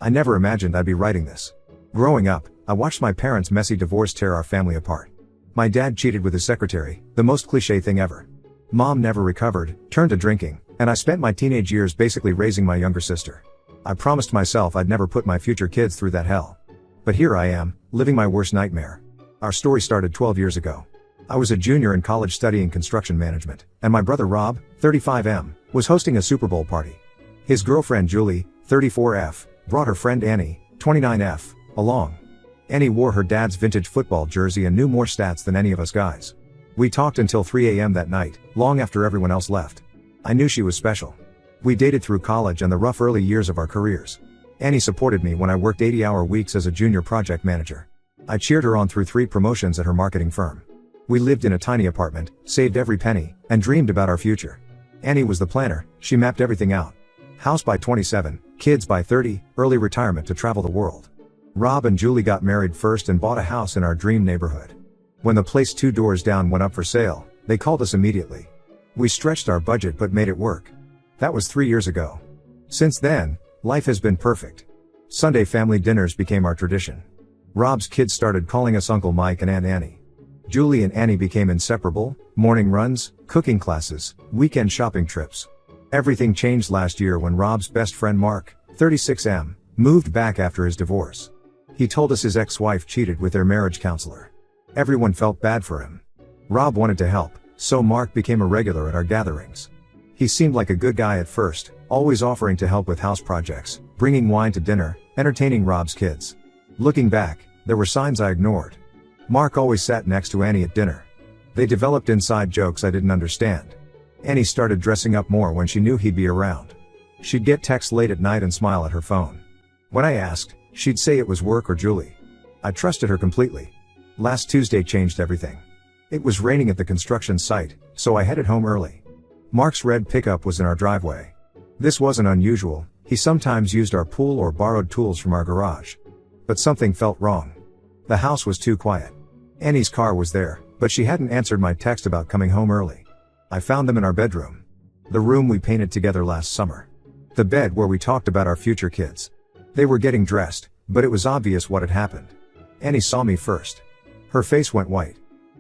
I never imagined I'd be writing this. Growing up, I watched my parents' messy divorce tear our family apart. My dad cheated with his secretary, the most cliché thing ever. Mom never recovered, turned to drinking, and I spent my teenage years basically raising my younger sister. I promised myself I'd never put my future kids through that hell. But here I am, living my worst nightmare. Our story started 12 years ago. I was a junior in college studying construction management, and my brother Rob, 35M, was hosting a Super Bowl party. His girlfriend Julie, 34F, brought her friend Annie, 29F, along. Annie wore her dad's vintage football jersey and knew more stats than any of us guys. We talked until 3 a.m. that night, long after everyone else left. I knew she was special. We dated through college and the rough early years of our careers. Annie supported me when I worked 80-hour weeks as a junior project manager. I cheered her on through 3 promotions at her marketing firm. We lived in a tiny apartment, saved every penny, and dreamed about our future. Annie was the planner, she mapped everything out. House by 27, kids by 30, early retirement to travel the world. Rob and Julie got married first and bought a house in our dream neighborhood. When the place 2 doors down went up for sale, they called us immediately. We stretched our budget but made it work. That was 3 years ago. Since then, life has been perfect. Sunday family dinners became our tradition. Rob's kids started calling us Uncle Mike and Aunt Annie. Julie and Annie became inseparable, morning runs, cooking classes, weekend shopping trips. Everything changed last year when Rob's best friend Mark, 36M, moved back after his divorce. He told us his ex-wife cheated with their marriage counselor. Everyone felt bad for him. Rob wanted to help, so Mark became a regular at our gatherings. He seemed like a good guy at first, always offering to help with house projects, bringing wine to dinner, entertaining Rob's kids. Looking back, there were signs I ignored. Mark always sat next to Annie at dinner. They developed inside jokes I didn't understand. Annie started dressing up more when she knew he'd be around. She'd get texts late at night and smile at her phone. When I asked, she'd say it was work or Julie. I trusted her completely. Last Tuesday changed everything. It was raining at the construction site, so I headed home early. Mark's red pickup was in our driveway. This wasn't unusual, he sometimes used our pool or borrowed tools from our garage. But something felt wrong. The house was too quiet. Annie's car was there, but she hadn't answered my text about coming home early. I found them in our bedroom. The room we painted together last summer. The bed where we talked about our future kids. They were getting dressed, but it was obvious what had happened. Annie saw me first. Her face went white.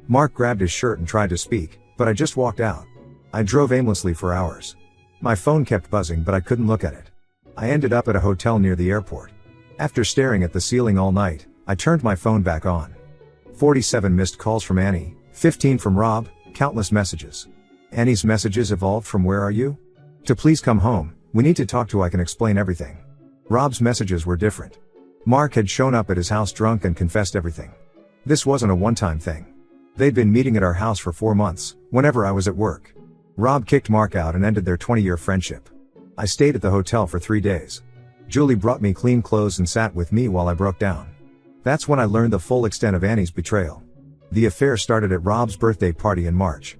Mark grabbed his shirt and tried to speak, but I just walked out. I drove aimlessly for hours. My phone kept buzzing but I couldn't look at it. I ended up at a hotel near the airport. After staring at the ceiling all night, I turned my phone back on. 47 missed calls from Annie, 15 from Rob, countless messages. Annie's messages evolved from "Where are you?" to "Please come home, we need to talk to I can explain everything." Rob's messages were different. Mark had shown up at his house drunk and confessed everything. This wasn't a one-time thing. They'd been meeting at our house for 4 months, whenever I was at work. Rob kicked Mark out and ended their 20-year friendship. I stayed at the hotel for 3 days. Julie brought me clean clothes and sat with me while I broke down. That's when I learned the full extent of Annie's betrayal. The affair started at Rob's birthday party in March.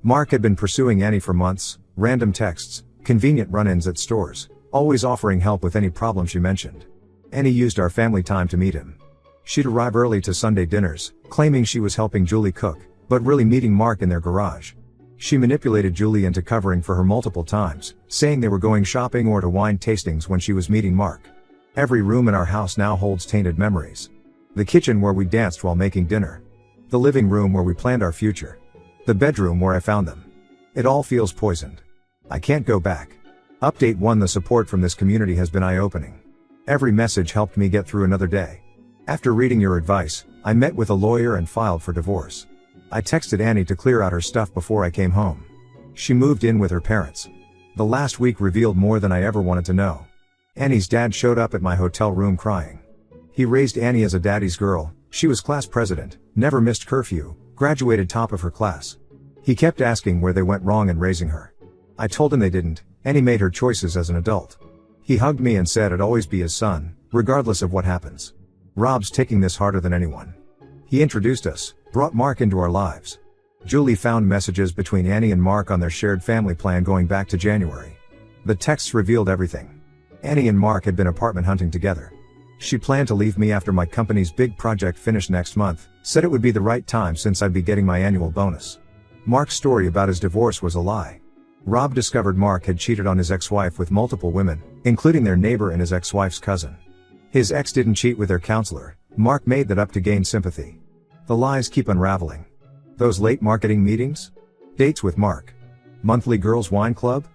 Mark had been pursuing Annie for months, random texts, convenient run-ins at stores, always offering help with any problem she mentioned. Annie used our family time to meet him. She'd arrive early to Sunday dinners, claiming she was helping Julie cook, but really meeting Mark in their garage. She manipulated Julie into covering for her multiple times, saying they were going shopping or to wine tastings when she was meeting Mark. Every room in our house now holds tainted memories. The kitchen where we danced while making dinner. The living room where we planned our future. The bedroom where I found them. It all feels poisoned. I can't go back. Update 1: The support from this community has been eye-opening. Every message helped me get through another day. After reading your advice, I met with a lawyer and filed for divorce. I texted Annie to clear out her stuff before I came home. She moved in with her parents. The last week revealed more than I ever wanted to know. Annie's dad showed up at my hotel room crying. He raised Annie as a daddy's girl, she was class president, never missed curfew, graduated top of her class. He kept asking where they went wrong in raising her. I told him they didn't, Annie made her choices as an adult. He hugged me and said I'd always be his son, regardless of what happens. Rob's taking this harder than anyone. He introduced us, brought Mark into our lives. Julie found messages between Annie and Mark on their shared family plan going back to January. The texts revealed everything. Annie and Mark had been apartment hunting together. She planned to leave me after my company's big project finished next month, said it would be the right time since I'd be getting my annual bonus. Mark's story about his divorce was a lie. Rob discovered Mark had cheated on his ex-wife with multiple women, including their neighbor and his ex-wife's cousin. His ex didn't cheat with their counselor, Mark made that up to gain sympathy. The lies keep unraveling. Those late marketing meetings? Dates with Mark. Monthly girls' wine club?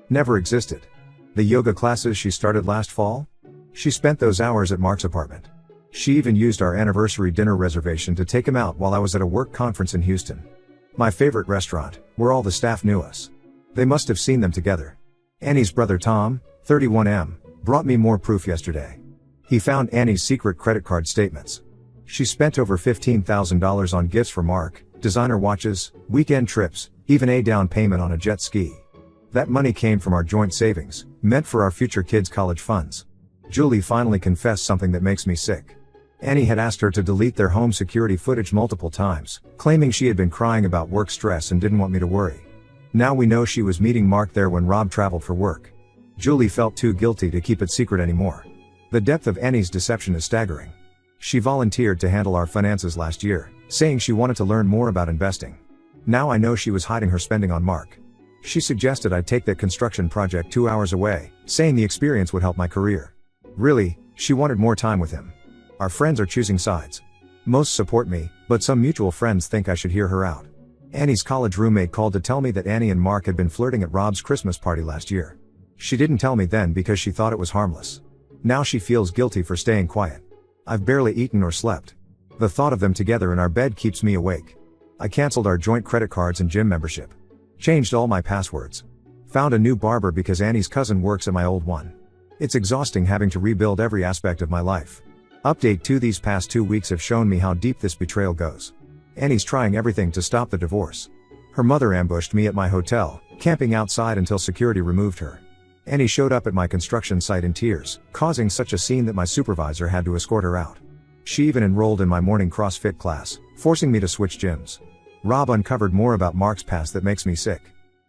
Never existed. The yoga classes she started last fall? She spent those hours at Mark's apartment. She even used our anniversary dinner reservation to take him out while I was at a work conference in Houston. My favorite restaurant, where all the staff knew us. They must have seen them together. Annie's brother Tom, 31M, brought me more proof yesterday. He found Annie's secret credit card statements. She spent over $15,000 on gifts for Mark, designer watches, weekend trips, even a down payment on a jet ski. That money came from our joint savings, meant for our future kids' college funds. Julie finally confessed something that makes me sick. Annie had asked her to delete their home security footage multiple times, claiming she had been crying about work stress and didn't want me to worry. Now we know she was meeting Mark there when Rob traveled for work. Julie felt too guilty to keep it secret anymore. The depth of Annie's deception is staggering. She volunteered to handle our finances last year, saying she wanted to learn more about investing. Now I know she was hiding her spending on Mark. She suggested I take that construction project 2 hours away, saying the experience would help my career. Really, she wanted more time with him. Our friends are choosing sides. Most support me, but some mutual friends think I should hear her out. Annie's college roommate called to tell me that Annie and Mark had been flirting at Rob's Christmas party last year. She didn't tell me then because she thought it was harmless. Now she feels guilty for staying quiet. I've barely eaten or slept. The thought of them together in our bed keeps me awake. I canceled our joint credit cards and gym membership. Changed all my passwords. Found a new barber because Annie's cousin works at my old one. It's exhausting having to rebuild every aspect of my life. Update 2: These past 2 weeks have shown me how deep this betrayal goes. Annie's trying everything to stop the divorce. Her mother ambushed me at my hotel, camping outside until security removed her. Annie showed up at my construction site in tears, causing such a scene that my supervisor had to escort her out. She even enrolled in my morning CrossFit class, forcing me to switch gyms. Rob uncovered more about Mark's past that makes me sick.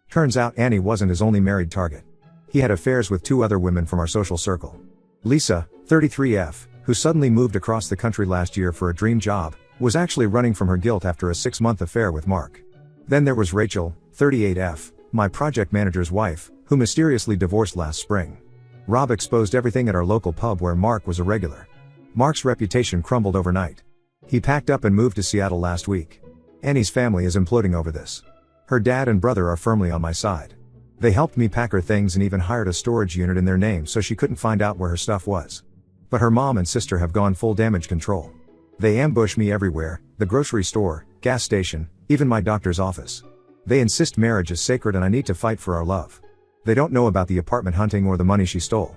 Turns out Annie wasn't his only married target. He had affairs with 2 other women from our social circle. Lisa, 33F, who suddenly moved across the country last year for a dream job, was actually running from her guilt after a 6-month affair with Mark. Then there was Rachel, 38F, my project manager's wife, who mysteriously divorced last spring. Rob exposed everything at our local pub where Mark was a regular. Mark's reputation crumbled overnight. He packed up and moved to Seattle last week. Annie's family is imploding over this. Her dad and brother are firmly on my side. They helped me pack her things and even hired a storage unit in their name so she couldn't find out where her stuff was. But her mom and sister have gone full damage control. They ambush me everywhere, the grocery store, gas station, even my doctor's office. They insist marriage is sacred and I need to fight for our love. They don't know about the apartment hunting or the money she stole.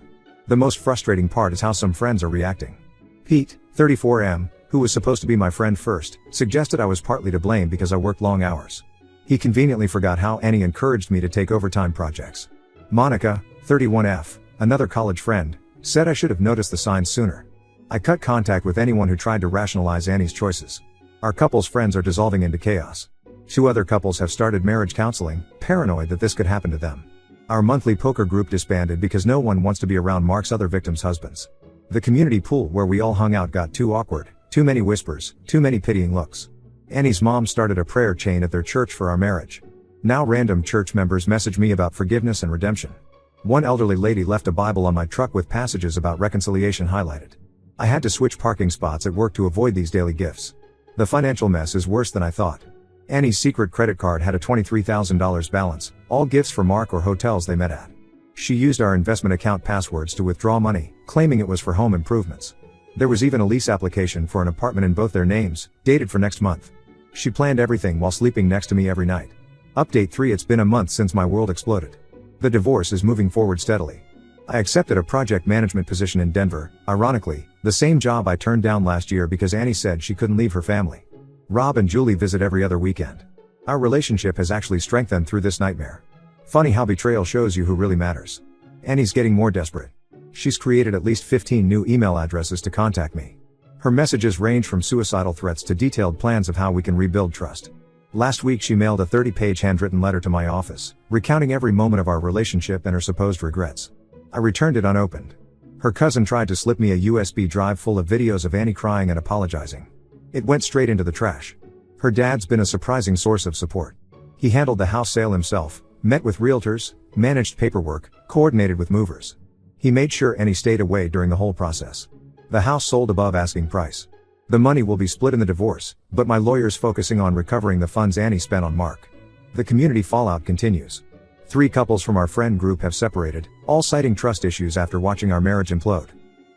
The most frustrating part is how some friends are reacting. Pete, 34M, who was supposed to be my friend first, suggested I was partly to blame because I worked long hours. He conveniently forgot how Annie encouraged me to take overtime projects. Monica, 31F, another college friend, said I should have noticed the signs sooner. I cut contact with anyone who tried to rationalize Annie's choices. Our couple's friends are dissolving into chaos. 2 other couples have started marriage counseling, paranoid that this could happen to them. Our monthly poker group disbanded because no one wants to be around Mark's other victims' husbands. The community pool where we all hung out got too awkward, too many whispers, too many pitying looks. Annie's mom started a prayer chain at their church for our marriage. Now random church members message me about forgiveness and redemption. One elderly lady left a Bible on my truck with passages about reconciliation highlighted. I had to switch parking spots at work to avoid these daily gifts. The financial mess is worse than I thought. Annie's secret credit card had a $23,000 balance, all gifts for Mark or hotels they met at. She used our investment account passwords to withdraw money, claiming it was for home improvements. There was even a lease application for an apartment in both their names, dated for next month. She planned everything while sleeping next to me every night. Update 3: It's been a month since my world exploded. The divorce is moving forward steadily. I accepted a project management position in Denver, ironically, the same job I turned down last year because Annie said she couldn't leave her family. Rob and Julie visit every other weekend. Our relationship has actually strengthened through this nightmare. Funny how betrayal shows you who really matters. Annie's getting more desperate. She's created at least 15 new email addresses to contact me. Her messages range from suicidal threats to detailed plans of how we can rebuild trust. Last week she mailed a 30-page handwritten letter to my office, recounting every moment of our relationship and her supposed regrets. I returned it unopened. Her cousin tried to slip me a USB drive full of videos of Annie crying and apologizing. It went straight into the trash. Her dad's been a surprising source of support. He handled the house sale himself, met with realtors, managed paperwork, coordinated with movers. He made sure Annie stayed away during the whole process. The house sold above asking price. The money will be split in the divorce, but my lawyer's focusing on recovering the funds Annie spent on Mark. The community fallout continues. 3 couples from our friend group have separated, all citing trust issues after watching our marriage implode.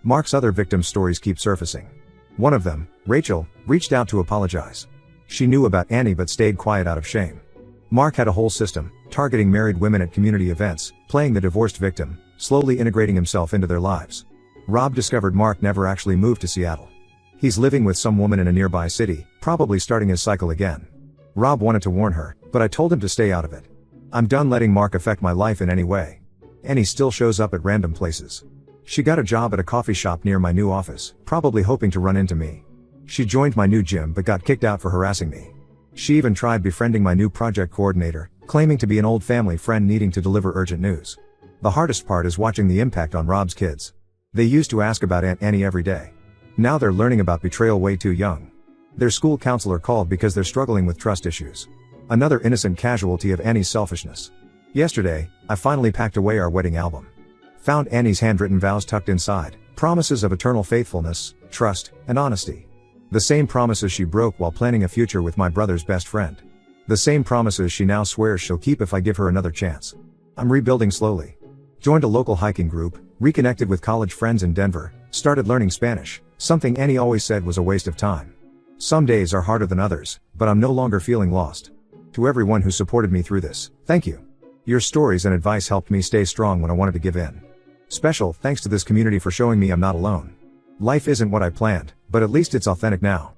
Mark's other victim stories keep surfacing. One of them, Rachel, reached out to apologize. She knew about Annie but stayed quiet out of shame. Mark had a whole system, targeting married women at community events, playing the divorced victim, slowly integrating himself into their lives. Rob discovered Mark never actually moved to Seattle. He's living with some woman in a nearby city, probably starting his cycle again. Rob wanted to warn her, but I told him to stay out of it. I'm done letting Mark affect my life in any way. Annie still shows up at random places. She got a job at a coffee shop near my new office, probably hoping to run into me. She joined my new gym but got kicked out for harassing me. She even tried befriending my new project coordinator, claiming to be an old family friend needing to deliver urgent news. The hardest part is watching the impact on Rob's kids. They used to ask about Aunt Annie every day. Now they're learning about betrayal way too young. Their school counselor called because they're struggling with trust issues. Another innocent casualty of Annie's selfishness. Yesterday, I finally packed away our wedding album. Found Annie's handwritten vows tucked inside, promises of eternal faithfulness, trust, and honesty. The same promises she broke while planning a future with my brother's best friend. The same promises she now swears she'll keep if I give her another chance. I'm rebuilding slowly. Joined a local hiking group, reconnected with college friends in Denver, started learning Spanish, something Annie always said was a waste of time. Some days are harder than others, but I'm no longer feeling lost. To everyone who supported me through this, thank you. Your stories and advice helped me stay strong when I wanted to give in. Special thanks to this community for showing me I'm not alone. Life isn't what I planned, but at least it's authentic now.